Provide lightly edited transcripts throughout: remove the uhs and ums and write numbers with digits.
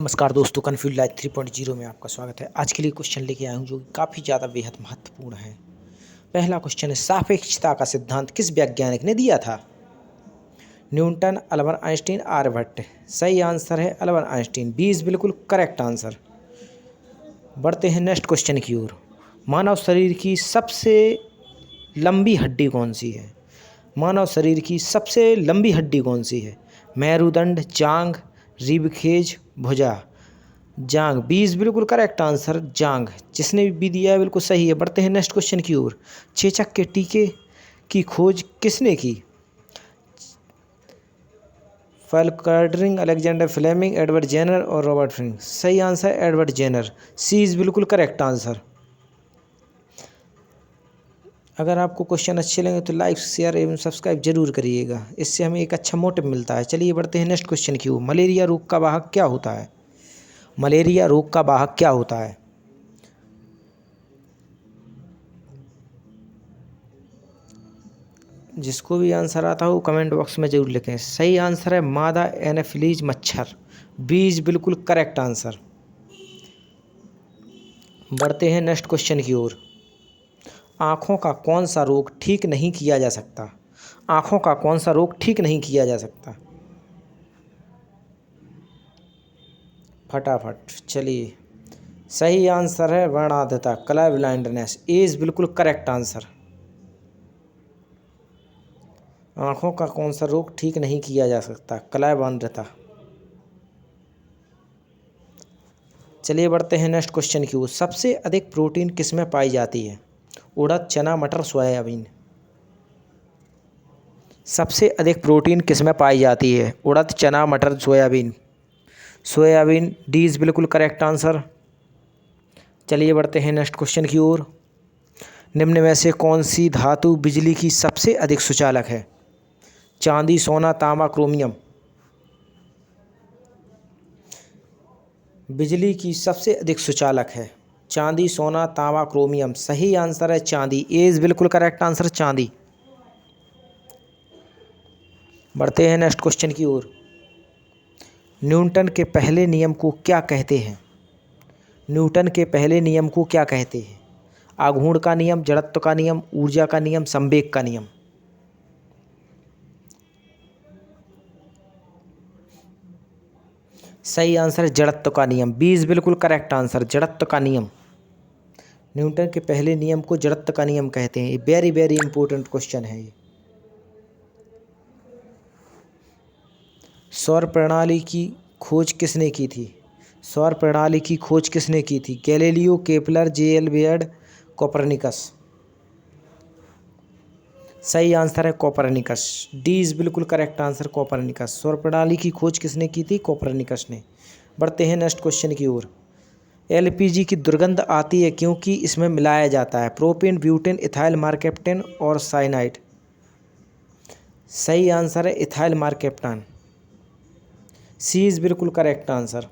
नमस्कार दोस्तों, confuse life 3.0 में आपका स्वागत है। आज के लिए क्वेश्चन लेके आया हूँ जो काफ़ी ज़्यादा बेहद महत्वपूर्ण है। पहला क्वेश्चन है, सापेक्षता का सिद्धांत किस वैज्ञानिक ने दिया था? Newton, Albert Einstein, Aryabhatta. सही आंसर है अल्बर्ट आइंस्टीन। 20 बिल्कुल करेक्ट आंसर। बढ़ते हैं नेक्स्ट क्वेश्चन की ओर। मानव शरीर की सबसे लंबी हड्डी कौन सी है? मानव शरीर की सबसे लंबी हड्डी कौन सी है? मेरुदंड, जांघ, रिबखेज, भुजा। जांग। 20 बिल्कुल करेक्ट आंसर जांग। जिसने भी दिया है बिल्कुल सही है। बढ़ते हैं नेक्स्ट क्वेश्चन की ओर। चेचक के टीके की खोज किसने की? फैल्कनरिंग, अलेक्जेंडर फ्लेमिंग, एडवर्ड जेनर और रॉबर्ट फ्रिंग। सही answer Edward Jenner. C is बिल्कुल करेक्ट आंसर। अगर आपको क्वेश्चन अच्छे लगे तो लाइक, शेयर एवं सब्सक्राइब जरूर करिएगा, इससे हमें एक अच्छा मोटिव मिलता है। चलिए बढ़ते हैं नेक्स्ट क्वेश्चन की ओर। मलेरिया रोग का वाहक क्या होता है? मलेरिया रोग का वाहक क्या होता है? जिसको भी आंसर आता हो कमेंट बॉक्स में ज़रूर लिखें। सही आंसर है मादा एनाफिलीज मच्छर। 20 बिल्कुल करेक्ट आंसर। बढ़ते हैं नेक्स्ट क्वेश्चन की ओर। आँखों का कौन सा रोग ठीक नहीं किया जा सकता? आँखों का कौन सा रोग ठीक नहीं किया जा सकता? फटाफट चलिए। सही आंसर है वर्णांधता, कलर ब्लाइंडनेस। इज बिल्कुल करेक्ट आंसर। आँखों का कौन सा रोग ठीक नहीं किया जा सकता? कलर ब्लाइंडता। चलिए बढ़ते हैं नेक्स्ट क्वेश्चन की ओर। सबसे अधिक प्रोटीन किस में पाई जाती है? उड़द, चना, मटर, सोयाबीन। सबसे अधिक प्रोटीन किस में पाई जाती है? उड़द, चना, मटर, सोयाबीन। सोयाबीन। डी इज बिल्कुल करेक्ट आंसर। चलिए बढ़ते हैं नेक्स्ट क्वेश्चन की ओर। निम्न में से कौन सी धातु बिजली की सबसे अधिक सुचालक है? चांदी, सोना, तांबा, क्रोमियम। बिजली की सबसे अधिक सुचालक है चांदी, सोना, तांबा, क्रोमियम। सही आंसर है चांदी। ए इज बिल्कुल करेक्ट आंसर चांदी। बढ़ते हैं नेक्स्ट क्वेश्चन की ओर। न्यूटन के पहले नियम को क्या कहते हैं? न्यूटन के पहले नियम को क्या कहते हैं? आघूर्ण का नियम, जड़त्व का नियम, ऊर्जा का नियम, संवेग का नियम। सही आंसर है जड़त्व का नियम। 20 बिल्कुल करेक्ट आंसर जड़त्व का नियम। न्यूटन के पहले नियम को जड़त्व का नियम कहते हैं। ये वेरी वेरी इंपॉर्टेंट क्वेश्चन है ये। सौर प्रणाली की खोज किसने की थी? सौर प्रणाली की खोज किसने की थी? Galileo, Kepler, J L. Baird, Copernicus. सही आंसर है कोपरनिकस। डी इज बिल्कुल करेक्ट आंसर कोपरनिकस। सौर प्रणाली की खोज किसने की थी? कोपरनिकस ने। बढ़ते हैं नेक्स्ट क्वेश्चन की ओर। एलपीजी की दुर्गंध आती है क्योंकि इसमें मिलाया जाता है प्रोपेन, ब्यूटेन, इथाइल मार्केप्टेन और साइनाइड। सही आंसर है इथाइल मार्केप्टान। सी इज बिल्कुल करेक्ट आंसर।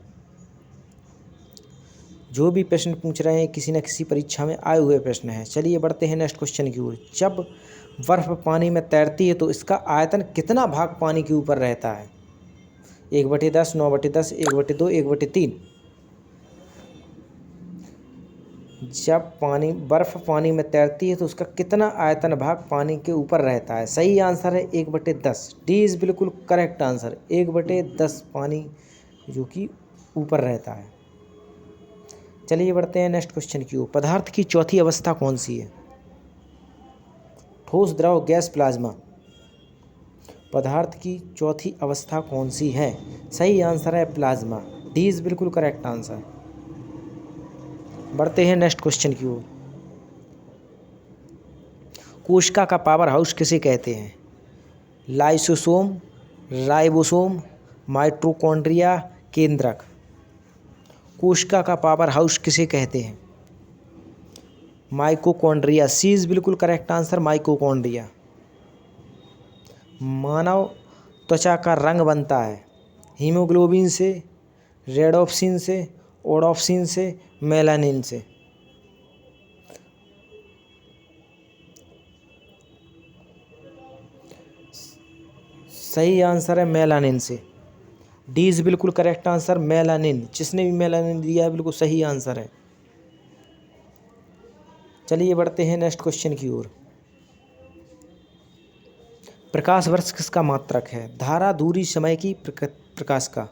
जो भी प्रश्न पूछ रहे हैं किसी न किसी परीक्षा में आए हुए प्रश्न हैं। चलिए बढ़ते हैं नेक्स्ट क्वेश्चन की ओर। जब बर्फ पानी में तैरती है तो इसका आयतन कितना भाग पानी के ऊपर रहता है? 1/10, 9/10, 1/2, 1/3। जब बर्फ पानी में तैरती है तो उसका कितना आयतन भाग पानी के ऊपर रहता है? सही आंसर है 1/10। डी इज बिल्कुल करेक्ट आंसर। 1/10 पानी जो कि ऊपर रहता है। चलिए बढ़ते हैं नेक्स्ट क्वेश्चन की ओर। पदार्थ की चौथी अवस्था कौन सी है? ठोस, द्रव, गैस, प्लाज्मा। पदार्थ की चौथी अवस्था कौन सी है? सही आंसर है प्लाज्मा। डी इज बिल्कुल करेक्ट आंसर। बढ़ते हैं नेक्स्ट क्वेश्चन की ओर। कोशिका का पावर हाउस किसे कहते हैं? लाइसोसोम, राइबोसोम, माइटोकॉन्ड्रिया, केंद्रक। कोशिका का पावर हाउस किसे कहते हैं? माइटोकॉन्ड्रिया। सी इज बिल्कुल करेक्ट आंसर माइटोकॉन्ड्रिया। मानव त्वचा का रंग बनता है हीमोग्लोबिन से, रेडोप्सिन से, ओडोप्सिन से, मेलानिन से। सही आंसर है मेलानिन से। डी इज बिल्कुल करेक्ट आंसर, मेलानिन। जिसने भी मेलानिन दिया है बिल्कुल सही आंसर है। चलिए बढ़ते हैं नेक्स्ट क्वेश्चन की ओर। प्रकाश वर्ष किसका मात्रक है? धारा, दूरी, समय की प्रकाश का।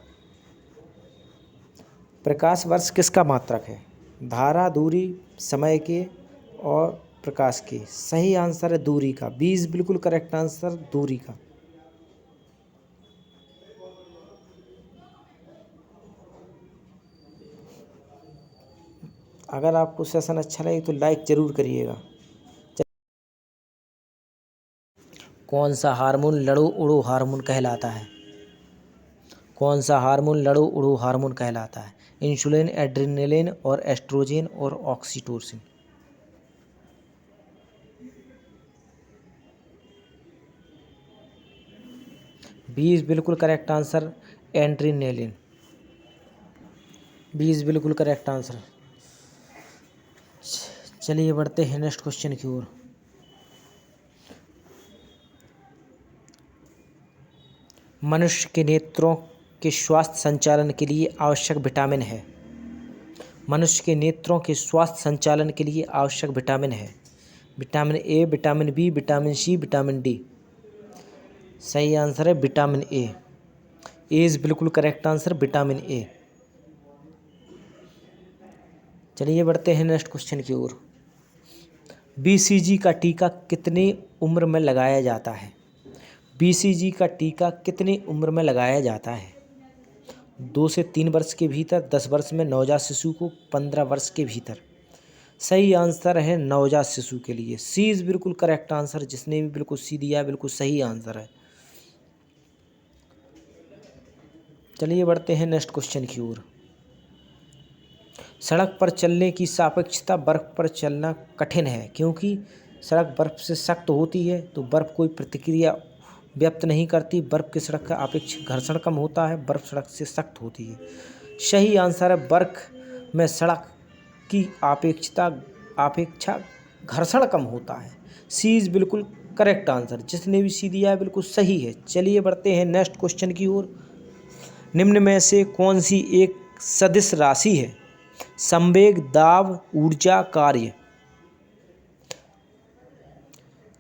प्रकाश वर्ष किसका मात्रक है? धारा, दूरी, समय के और प्रकाश के। सही आंसर है दूरी का। 20 बिल्कुल करेक्ट आंसर, दूरी का। अगर आपको सेशन अच्छा लगे तो लाइक जरूर करिएगा। कौन सा हार्मोन लड़ो उड़ो हार्मोन कहलाता है? कौन सा हार्मोन लड़ो उड़ो हार्मोन कहलाता है? इंसुलिन, एड्रेनलिन और एस्ट्रोजन और ऑक्सीटोसिन। बीस बिल्कुल करेक्ट आंसर, एड्रेनलिन। 20 बिल्कुल करेक्ट आंसर। चलिए बढ़ते हैं नेक्स्ट क्वेश्चन की ओर। मनुष्य के नेत्रों के स्वास्थ्य संचालन के लिए आवश्यक विटामिन है। मनुष्य के नेत्रों के स्वास्थ्य संचालन के लिए आवश्यक विटामिन है। Vitamin A, vitamin B, vitamin C, vitamin D. सही आंसर है विटामिन ए। इज बिल्कुल करेक्ट आंसर, विटामिन ए। चलिए बढ़ते हैं नेक्स्ट क्वेश्चन की ओर। बीसीजी का टीका कितनी उम्र में लगाया जाता है? बीसीजी का टीका कितनी उम्र में लगाया जाता है? 2 से 3 वर्ष के भीतर, 10 वर्ष में, नवजात शिशु को, 15 वर्ष के भीतर। सही आंसर है नवजात शिशु के लिए। सी इज बिल्कुल करेक्ट आंसर। जिसने भी बिल्कुल सी दिया है बिल्कुल सही आंसर है। चलिए बढ़ते हैं नेक्स्ट क्वेश्चन की ओर। सड़क पर चलने की सापेक्षता बर्फ पर चलना कठिन है, क्योंकि सड़क बर्फ से सख्त होती है तो बर्फ कोई प्रतिक्रिया व्यक्त नहीं करती। बर्फ की सड़क का अपेक्षित घर्षण कम होता है, बर्फ सड़क से सख्त होती है। सही आंसर है बर्फ में सड़क की अपेक्षा घर्षण कम होता है। सी इज बिल्कुल करेक्ट आंसर। जिसने भी सी दिया है बिल्कुल सही है। चलिए बढ़ते हैं नेक्स्ट क्वेश्चन की ओर। निम्न में से कौन सी एक सदिश राशि है? संवेग, दाब, ऊर्जा, कार्य।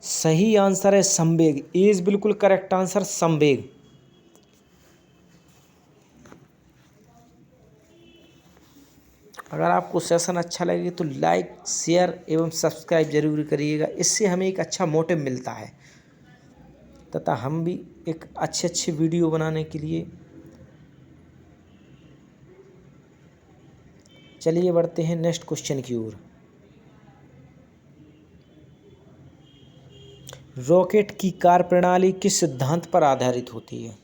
सही आंसर है संवेग। इज बिल्कुल करेक्ट आंसर, संवेग। अगर आपको सेशन अच्छा लगे तो लाइक, शेयर एवं सब्सक्राइब जरूर करिएगा। इससे हमें एक अच्छा मोटिव मिलता है तथा हम भी एक अच्छे वीडियो बनाने के लिए। चलिए बढ़ते हैं नेक्स्ट क्वेश्चन की ओर। रॉकेट की कार्यप्रणाली किस सिद्धांत पर आधारित होती है?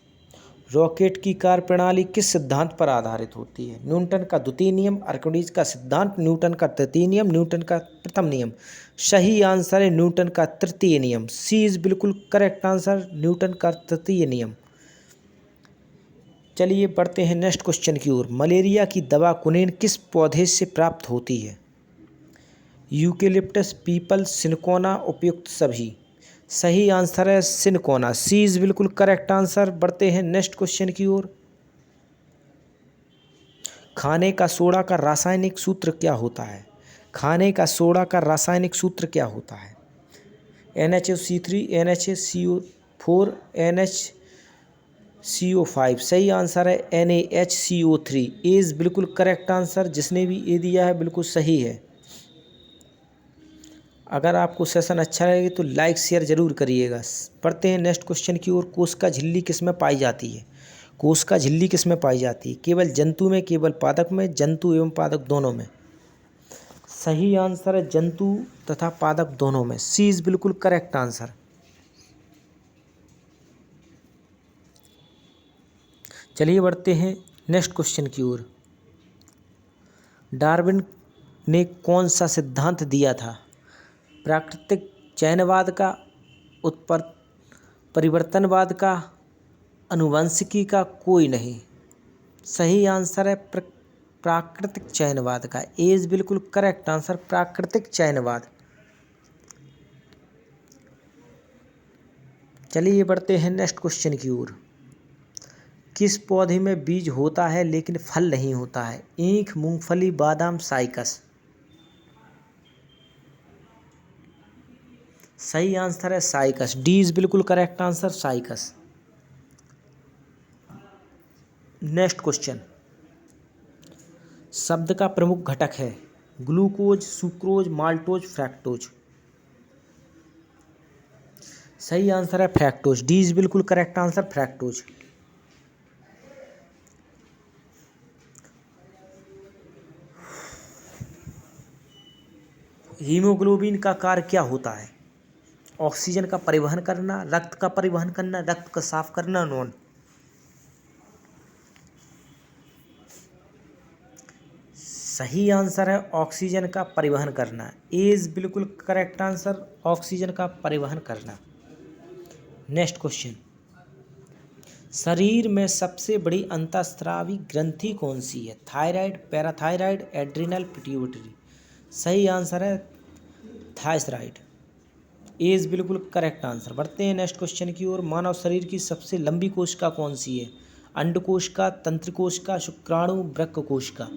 रॉकेट की कार्यप्रणाली किस सिद्धांत पर आधारित होती है? न्यूटन का द्वितीय नियम, आर्किमिडीज का सिद्धांत, न्यूटन का तृतीय नियम, न्यूटन का प्रथम नियम। सही आंसर है न्यूटन का तृतीय नियम। सी इज बिल्कुल करेक्ट आंसर, न्यूटन का तृतीय नियम। चलिए बढ़ते हैं नेक्स्ट क्वेश्चन की ओर। मलेरिया की दवा कुनेन किस पौधे से प्राप्त होती है? यूकेलिप्टस, पीपल, सिनकोना, उपयुक्त सभी। सही आंसर है सिनकोना। सी इज बिल्कुल करेक्ट आंसर। बढ़ते हैं नेक्स्ट क्वेश्चन की ओर। खाने का सोडा का रासायनिक सूत्र क्या होता है? खाने का सोडा का रासायनिक सूत्र क्या होता है? NaCO3, NaCO4, NHCO5। सही आंसर है NaHCO3। इज बिल्कुल करेक्ट आंसर। जिसने भी ए दिया है बिल्कुल सही है। अगर आपको सेशन अच्छा लगे तो लाइक शेयर जरूर करिएगा। पढ़ते हैं नेक्स्ट क्वेश्चन की ओर। कोशिका झिल्ली किस में पाई जाती है? कोशिका झिल्ली किस में पाई जाती है? केवल जंतु में, केवल पादप में, जंतु एवं पादप दोनों में। सही आंसर है जंतु तथा पादप दोनों में। सी इज बिल्कुल करेक्ट आंसर। चलिए बढ़ते हैं नेक्स्ट क्वेश्चन की ओर। डार्विन ने कौन सा सिद्धांत दिया था? प्राकृतिक चयनवाद का, परिवर्तनवाद का, अनुवंशिकी का, कोई नहीं। सही आंसर है प्राकृतिक चयनवाद का। इज बिल्कुल करेक्ट आंसर, प्राकृतिक चयनवाद। चलिए बढ़ते हैं नेक्स्ट क्वेश्चन की ओर। किस पौधे में बीज होता है लेकिन फल नहीं होता है? ईख, मूंगफली, बादाम, साइकस। सही आंसर है साइकस। डी इज बिल्कुल correct answer, cycas. Next question. शब्द का प्रमुख घटक है ग्लूकोज, सुक्रोज, माल्टोज, फ्रैक्टोज। सही आंसर है फ्रैक्टोज। डी इज बिल्कुल करेक्ट आंसर, फ्रैक्टोज। हीमोग्लोबिन का कार्य क्या होता है? ऑक्सीजन का परिवहन करना, रक्त का परिवहन करना, रक्त का साफ करना, नॉन। सही आंसर है ऑक्सीजन का परिवहन करना। ए इज बिल्कुल करेक्ट आंसर, ऑक्सीजन का परिवहन करना। Next question. शरीर में सबसे बड़ी अंतःस्रावी ग्रंथि कौन सी है? Thyroid, parathyroid, adrenal, pituitary. सही आंसर है थायराइड। ए इज बिल्कुल करेक्ट आंसर। बढ़ते हैं नेक्स्ट क्वेश्चन की ओर। मानव शरीर की सबसे लंबी कोशिका कौन सी है? अंडकोश का, तंत्रिकोश का, शुक्राणु, वृक्क कोश का।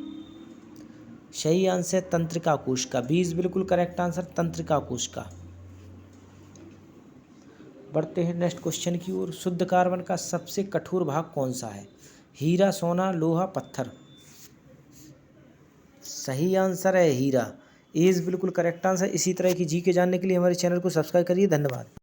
सही आंसर तंत्रिका कोश का। बी इज बिल्कुल करेक्ट आंसर, तंत्रिका कोश का। बढ़ते हैं नेक्स्ट क्वेश्चन की ओर। शुद्ध कार्बन का सबसे कठोर भाग कौन सा है? हीरा, सोना, लोहा, पत्थर। सही आंसर है हीरा। ए इज बिल्कुल करेक्ट आंसर। इसी तरह की जी के जानने के लिए हमारे चैनल को सब्सक्राइब करिए। धन्यवाद।